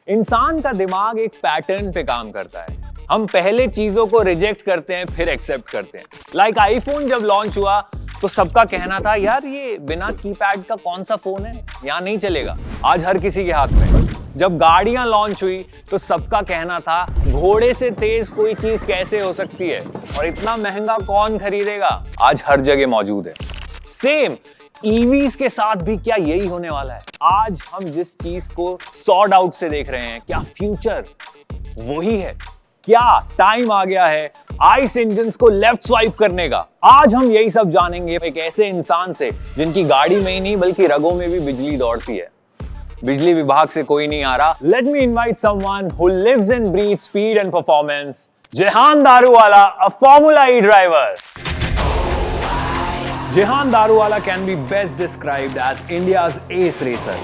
इंसान का दिमाग एक पैटर्न पे काम करता है। हम पहले चीजों को रिजेक्ट करते हैं, फिर एक्सेप्ट करते हैं। लाइक आईफोन जब लॉन्च हुआ तो सबका कहना था यार ये बिना कीपैड का कौन सा फोन है, यहाँ नहीं चलेगा। आज हर किसी के हाथ में। जब गाड़ियां लॉन्च हुई तो सबका कहना था घोड़े से तेज कोई चीज कैसे हो सकती है और इतना महंगा कौन खरीदेगा। आज हर जगह मौजूद है। सेम ईवीज के साथ भी क्या यही होने वाला है? आज हम जिस चीज को सॉर्ट आउट से देख रहे हैं, क्या फ्यूचर वही है? क्या टाइम आ गया है आइस इंजन्स को लेफ्ट स्वाइप करने का? आज हम यही सब जानेंगे एक ऐसे इंसान से जिनकी गाड़ी में ही नहीं बल्कि रगों में भी बिजली दौड़ती है। बिजली विभाग से कोई नहीं आ रहा। Let me invite someone who lives and breathes speed and performance, Jehan Daruvala, a formula E driver. Jehan Daruvala can be best described as India's ace racer.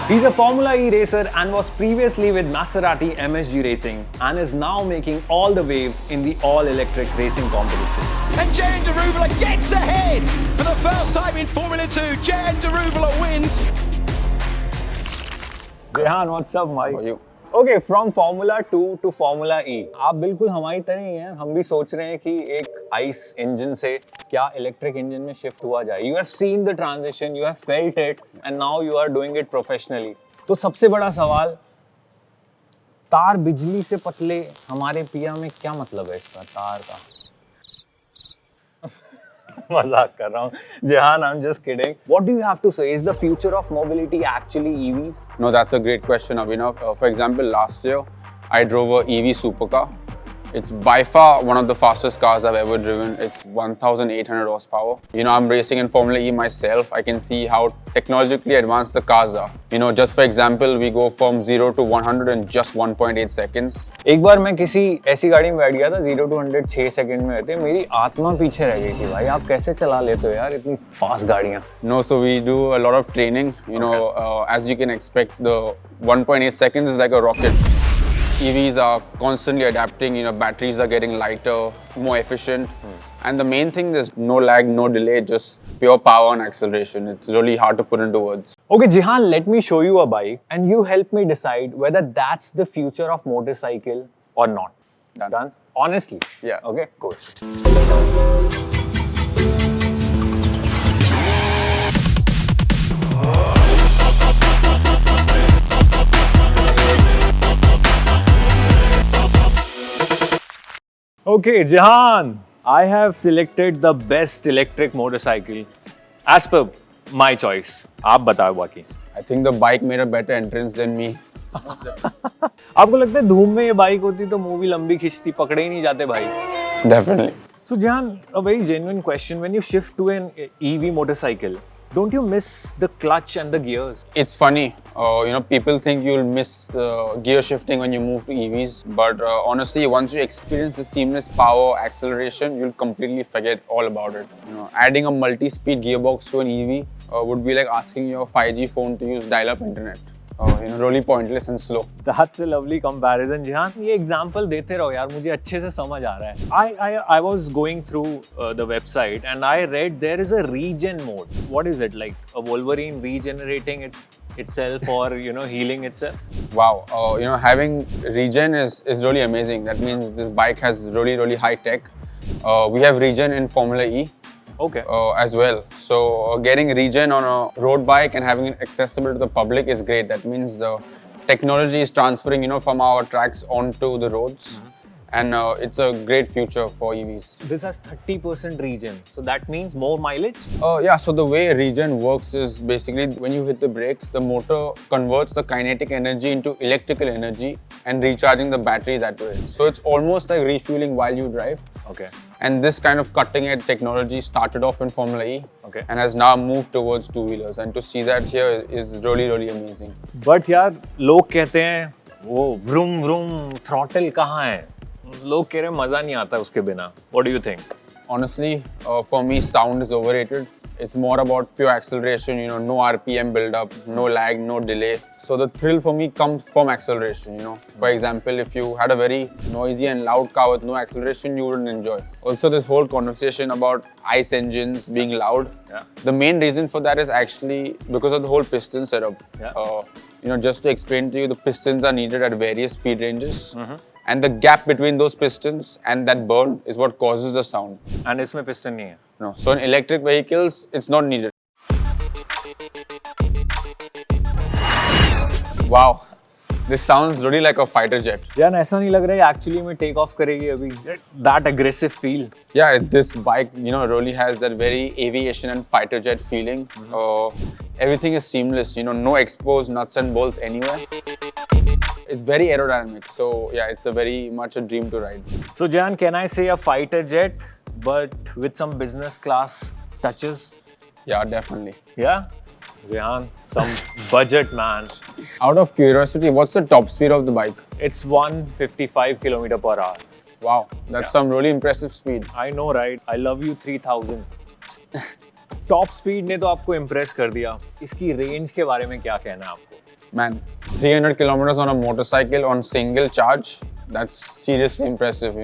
He's a Formula E racer and was previously with Maserati MSG Racing and is now making all the waves in the all-electric racing competition. And Jehan Daruvala gets ahead for the first time in Formula 2. Jehan Daruvala wins. Jehan, what's up, Mike? How are you? Okay, from Formula 2 to Formula E. आप बिल्कुल हमारी तरह ही हैं। हम भी सोच रहे हैं कि एक आइस इंजन से क्या इलेक्ट्रिक इंजन में शिफ्ट हुआ जाए। You have seen the transition, you have felt it, and now you are doing it professionally. तो सबसे बड़ा सवाल, तार बिजली से पतले हमारे पिया में क्या मतलब है इसका तार का? मजाक कर रहा हूँ। Jehan, I'm just kidding. What do you have to say? Is the future of mobility actually EVs? No, that's a great question, Abhinav. For example, last year, I drove a EV supercar. It's by far one of the fastest cars I've ever driven. It's 1,800 horsepower. You know, I'm racing in Formula E myself. I can see how technologically advanced the cars are. You know, just for example, we go from 0 to 100 in just 1.8 seconds. एक बार मैं किसी ऐसी गाड़ी में बैठ गया था 0 to 100 6 second में रहते। मेरी आत्मा पीछे रह गई थी। भाई आप कैसे चला लेते हो यार इतनी फास्ट गाड़ियाँ? No, so we do a lot of training. You know, as you can expect, the 1.8 seconds is like a rocket. EVs are constantly adapting, you know, batteries are getting lighter, more efficient. And the main thing is no lag, no delay, just pure power and acceleration. It's really hard to put into words. Okay, Jehan, let me show you a bike and you help me decide whether that's the future of motorcycle or not. Done? Honestly? Yeah. Okay, cool. Okay, Jehan, I have selected the best electric motorcycle as per my choice. आप बताओ बाकी। I think the bike made a better entrance than me. आपको लगता है धूम में ये bike होती तो मूवी लंबी खिंचती, पकड़े ही नहीं जाते भाई? Definitely. So Jehan, a very genuine question. When you shift to an EV motorcycle, don't you miss the clutch and the gears? It's funny, you know, people think you'll miss gear shifting when you move to EVs, but honestly, once you experience the seamless power, acceleration, you'll completely forget all about it. You know, adding a multi-speed gearbox to an EV would be like asking your 5G phone to use dial-up internet. You know, really pointless and slow. That's a lovely comparison, Jehan. ये example देते रहो यार, मुझे अच्छे से समझ आ रहा है. I was going through the website and I read there is a regen mode. What is it, like a Wolverine regenerating itself or, you know, healing itself? Wow, you know, having regen is really amazing. That means this bike has really high tech. We have regen in Formula E. Okay. As well. So getting regen on a road bike and having it accessible to the public is great. That means the technology is transferring, you know, from our tracks onto the roads. And it's a great future for EVs. This has 30% regen. So that means more mileage? Yeah, so the way regen works is basically when you hit the brakes, the motor converts the kinetic energy into electrical energy and recharging the battery that way. So it's almost like refueling while you drive. Okay. And this kind of cutting edge technology started off in Formula E and has now moved towards two-wheelers. And to see that here is really amazing. But यार लोग कहते हैं वो vroom vroom throttle कहाँ है? लोग कह रहे हैं मजा नहीं आता उसके बिना. What do you think? Honestly, for me, sound is overrated. It's more about pure acceleration, you know, no RPM build-up, no lag, no delay. So the thrill for me comes from acceleration, you know. For example, if you had a very noisy and loud car with no acceleration, you wouldn't enjoy. Also, this whole conversation about ICE engines being loud, the main reason for that is actually because of the whole piston setup. just to explain to you, the pistons are needed at various speed ranges. And the gap between those pistons and that burn is what causes the sound. And इसमें piston नहीं है. No. So in electric vehicles, it's not needed. Wow. This sounds really like a fighter jet. यार ऐसा नहीं लग रहा है actually में take off करेगी अभी. That aggressive feel. Yeah, this bike, really has that very aviation and fighter jet feeling. Everything is seamless, no exposed nuts and bolts anywhere. It's very aerodynamic, so yeah, it's a very much a dream to ride. So Jehan, can I say a fighter jet, but with some business class touches? Yeah, definitely. Yeah? Jehan, some budget man. Out of curiosity, what's the top speed of the bike? It's 155 km per hour. Wow, that's some really impressive speed. I know, right? I love you 3000. Top speed ने तो आपको impress कर दिया. इसकी range के बारे में क्या कहना है आपको? Man, 300 kilometers on a motorcycle on single charge, that's seriously impressive,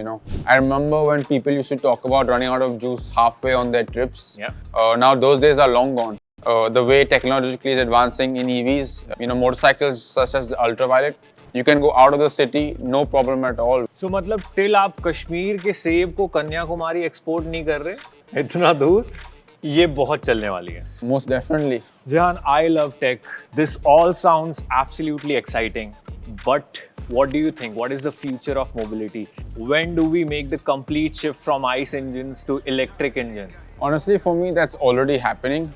I remember when people used to talk about running out of juice halfway on their trips. Yeah. Now those days are long gone. The way technologically is advancing in EVs, motorcycles such as the Ultraviolette, you can go out of the city, no problem at all. So मतलब till आप कश्मीर के सेब को Kanyakumari export नहीं कर रहे इतना दूर ये बहुत चलने वाली है. Most definitely. Jehan, I love tech. This all sounds absolutely exciting. But what do you think? What is the future of mobility? When do we make the complete shift from ICE engines to electric engine? Honestly, for me, that's already happening.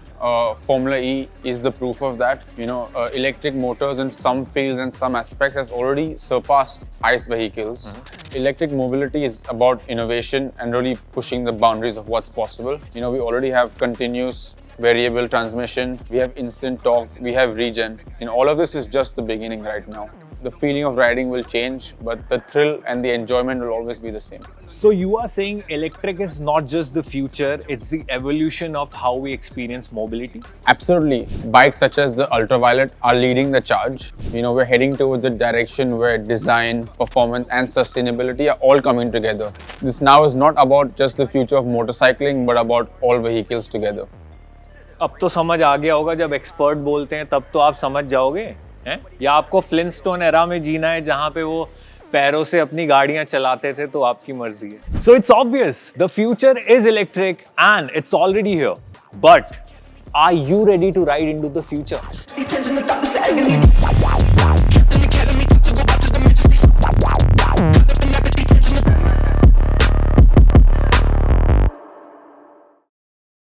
Formula E is the proof of that. Electric motors in some fields and some aspects has already surpassed ICE vehicles. Electric mobility is about innovation and really pushing the boundaries of what's possible. We already have continuous variable transmission, we have instant torque, we have regen. All of this is just the beginning right now. The feeling of riding will change, but the thrill and the enjoyment will always be the same. So you are saying electric is not just the future, it's the evolution of how we experience mobility? Absolutely. Bikes such as the Ultraviolette are leading the charge. We're heading towards a direction where design, performance and sustainability are all coming together. This now is not about just the future of motorcycling, but about all vehicles together. अब तो समझ आ गया होगा जब expert बोलते हैं तब तो आप समझ जाओगे हैं या आपको फ्लिंटस्टोन एरा में जीना है जहां पे वो पैरों से अपनी गाड़ियां चलाते थे तो आपकी मर्जी है. So it's obvious the future is electric and it's already here but are you ready to ride into the future?